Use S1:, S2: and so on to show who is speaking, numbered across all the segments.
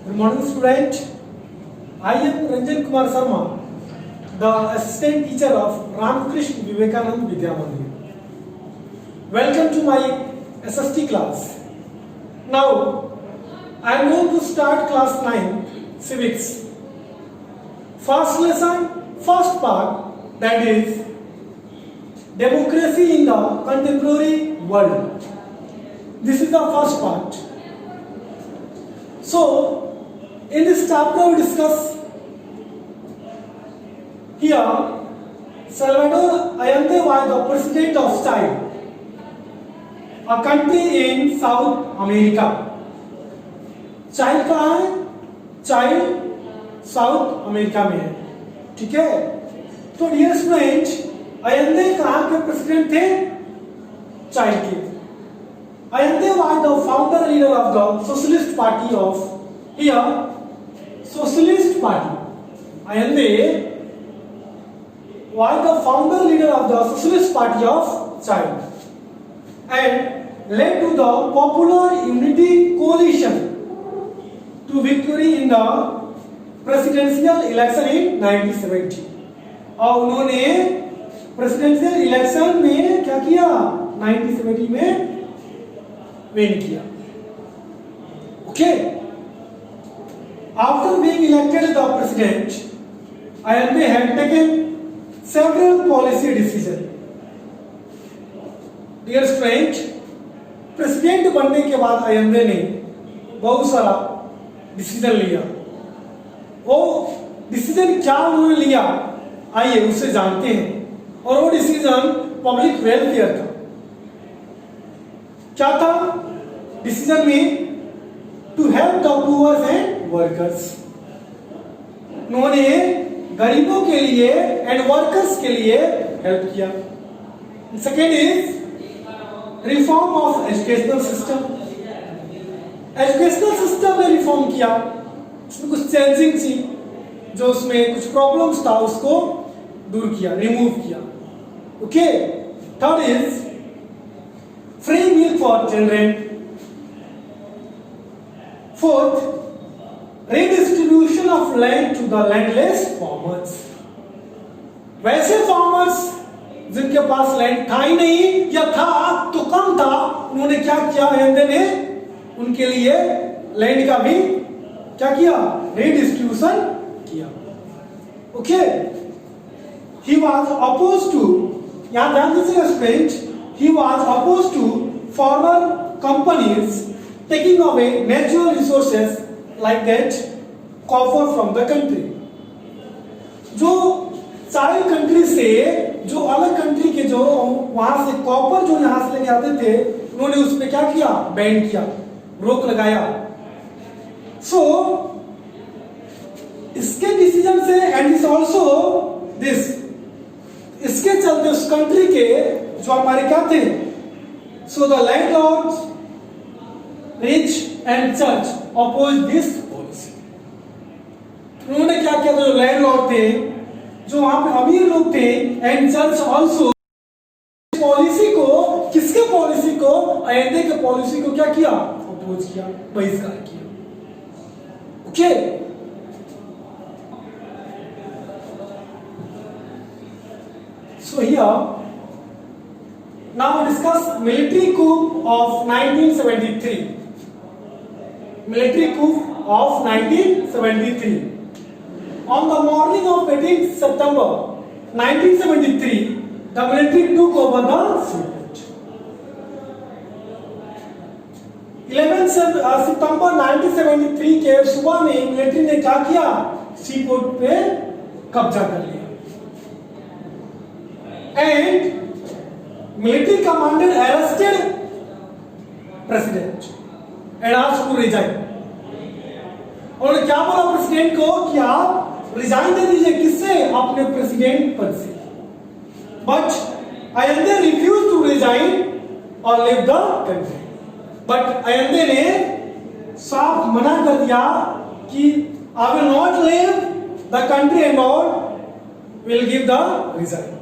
S1: Good morning, student. I am Ranjan Kumar Sharma, the assistant teacher of Ramakrishna Vivekananda Vidya Mandir. Welcome to my SST class. Now, I am going to start class 9, civics. First lesson, first part, that is democracy in the contemporary world. This is the first part. So, in this chapter we discuss here Salvador Allende was the president of Chile, a country in South America. Chile कहाँ है? Chile south America में है, ठीक है? तो dear student, अयंदे कहाँ के president थे? चाइल्ड के. Allende was the founder leader of the Socialist Party of here. Socialist Party. Allende was the founder leader of the Socialist Party of Chile and led to the Popular Unity Coalition to victory in the presidential election in 1970. और उन्होंने presidential election में क्या किया? 1970 में win किया. Okay. After being elected the president, Allende had taken several policy decisions. Dear student, president बनने के बाद Allende ने बहुत सारा डिसीजन लिया. वो डिसीजन क्या उन्होंने लिया, आइए उससे जानते हैं. और वो डिसीजन पब्लिक वेलफेयर था. क्या था डिसीजन में? To help the poor and workers. उन्होंने गरीबों के लिए एंड वर्कर्स के लिए हेल्प किया. Second is reform of educational system. Educational system में रिफॉर्म किया. उसमें कुछ चेंजिंग थी, जो उसमें कुछ प्रॉब्लम्स था उसको दूर किया, रिमूव किया. Okay. Third is free meal for children. Fourth, redistribution of land to the landless farmers. वैसे farmers जिनके पास लैंड था ही नहीं या था तो कम था, उन्होंने क्या किया? Allende ने उनके लिए लैंड का भी क्या किया? redistribution किया. Okay. He was opposed to, यहाँ ध्यान दीजिएगा student, he was opposed to foreign companies taking away natural resources like that copper from the country. जो चाइल्ड कंट्री से जो अलग कंट्री के जो वहां से कॉपर जो यहां से लेके आते थे, उन्होंने उस पर क्या किया? बैन किया, रोक लगाया. सो इसके डिसीजन से एंड इज ऑल्सो दिस, इसके चलते उस कंट्री के जो अमेरिका थे, so the landlords, rich and church oppose this policy. उन्होंने क्या किया? जो लैंडलॉर्ड थे, जो वहां पे अमीर लोग थे, एंड चर्च ऑल्सो पॉलिसी को, किसके पॉलिसी को? Allende के पॉलिसी को क्या किया? अपोज किया, बहिष्कार किया. Okay. So here now discuss military coup of 1973. Military coup of 1973. On the morning of 18th September 1973, the military took over the seaport. 11 सितंबर 1973 के सुबह में मिलिट्री ने क्या किया? सीपोर्ट पे कब्जा कर लिया. And military commander arrested president and asked to resign. और क्या बोला प्रेसिडेंट को कि आप रिजाइन दे दीजिए. किससे? अपने प्रेसिडेंट पद से. But Allende refused to resign or leave the country. But Allende ने साफ मना कर दिया कि I will not leave the country and all, will give the resign.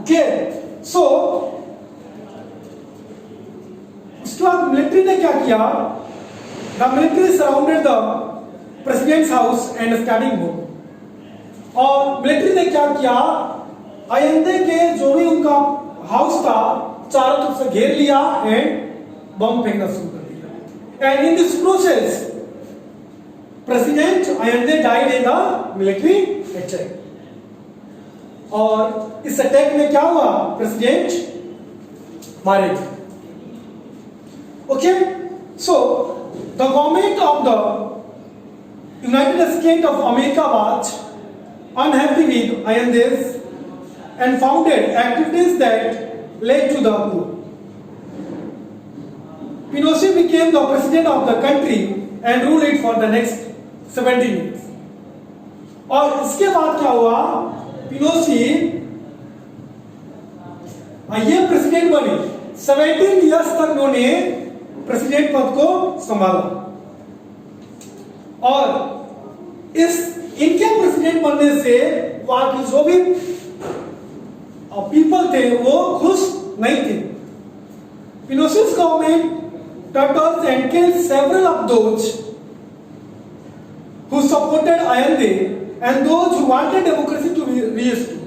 S1: Okay, so उसके बाद मिलिट्री ने क्या किया? The military surrounded the president's house and standing board. और मिलिट्री ने क्या किया, अयंदे के जो भी उनका हाउस था चारों तरफ से घेर लिया एंड बम फेंकना शुरू कर दिया। And in this process president Allende died in the military attack. और इस अटैक में क्या हुआ, प्रेसिडेंट मारे गए। Okay, so the government of the United State of America was unhappy with Allende's and founded activities that led to the coup. Pinochet became the president of the country and ruled it for the next 17 years. और इसके बाद क्या हुआ, पिनोशी ये president बने, 17 years तक उन्होंने president पद को संभाला। और इस इनके प्रेसिडेंट बनने से वहां की जो भी पीपल थे वो खुश नहीं थे। Pinochet's government tortured and killed several of those who supported Allende and those who wanted democracy to be restored.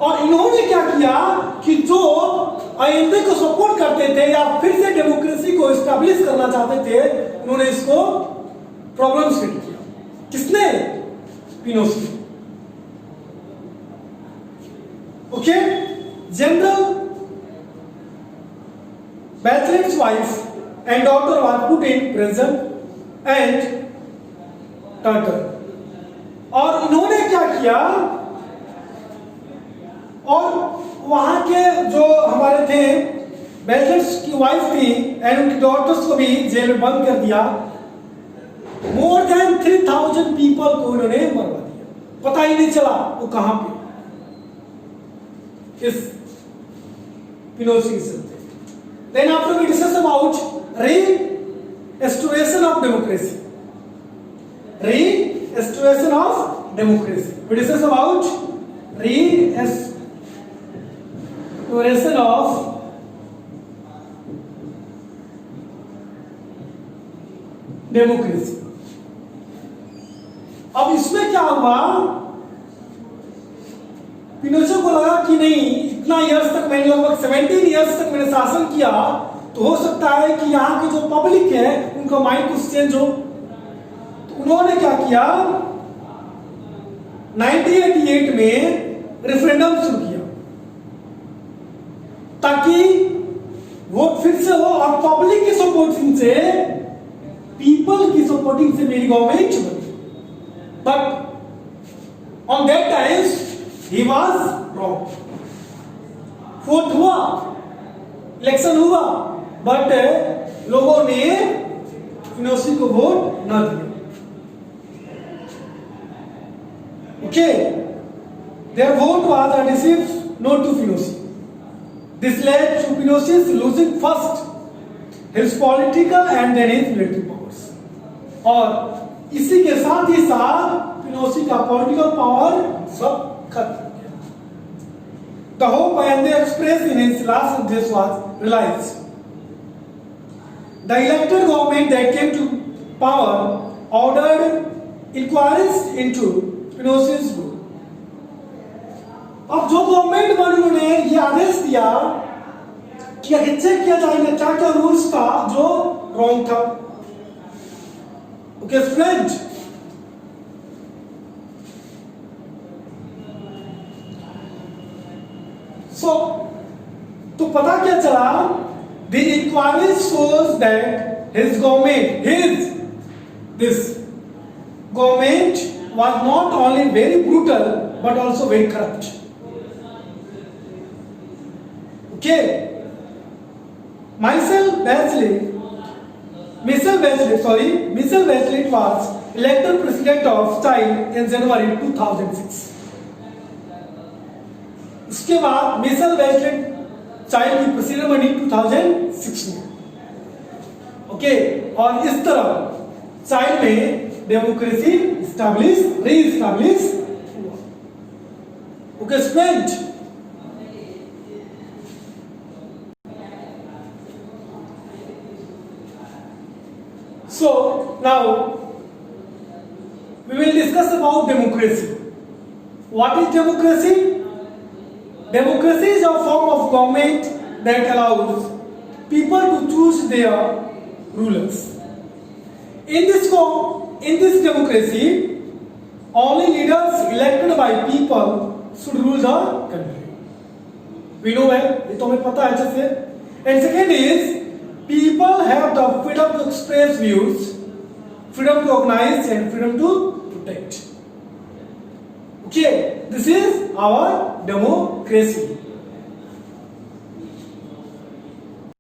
S1: और इन्होंने क्या किया कि जो Allende को सपोर्ट करते थे या फिर से डेमोक्रेसी को एस्टैब्लिश करना चाहते थे, उन्होंने इसको प्रॉब्लम्स क्रिएट किया। किसने, Pinochet. Okay, general Bachelet's wife and daughter were put in prison and torture. और इन्होंने क्या किया, और वहां के जो हमारे थे बैचलेट्स की वाइफ थी एंड उनकी डॉटर्स को भी जेल में बंद कर दिया। मोर देन 3000 पीपल को इन्होंने मरवा दिया, पता ही नहीं चला वो कहां पे, इस पिनोशी से। Then after we discuss about restoration of democracy, restoration of democracy, we discuss about restoration of democracy. अब इसमें क्या हुआ, पिनोशे को लगा कि नहीं, इतना इयर्स तक मैंने, लगभग 17 इयर्स तक मैंने शासन किया, तो हो सकता है कि यहाँ की जो पब्लिक है उनका माइंड कुछ चेंज हो। तो उन्होंने क्या किया, 1988 में रेफरेंडम शुरू किया ताकि वोट फिर से हो और पब्लिक की सपोर्टिंग से, पीपल की सपोर्टिंग से मेरी गवर्नमेंट बनी। But on that times he was wrong. Vote हुआ, इलेक्शन हुआ, बट लोगों ने पिनोशी को वोट न दिया। Okay, their vote was received not to Pinochet. This led to Pinochet losing first his political and then his military powers. और इसी के साथ ही साथ पिनोशी का पॉलिटिकल पावर सब खत्म हो गया। The hope Allende expressed in his last address was realized. The elected government that came to power ordered inquiries into Pinochet's rule. अब जो गवर्नमेंट बनी उन्होंने ये आदेश दिया कि चेक किया जाएगा क्या क्या रूल्स था जो रॉन्ग था। ओके फ्रेंड, सो तो पता क्या चला, the inquiry shows that his government, this government was not only very brutal but also very corrupt. Okay, Michelle Bachelet was elected president of Chile in January 2006. उसके बाद Michel Bachelet child की president बनी 2006 में। Okay, और इस तरह child में democracy re-establish हुआ। Okay student, so now we will discuss about democracy. What is democracy? Democracy is a form of government that allows people to choose their rulers. In this democracy, only leaders elected by people should rule the country. We know well, ये तो हमें पता है अच्छे से. And second is, people have the freedom to express views, freedom to organize, and freedom to protect. Okay, this is our democracy.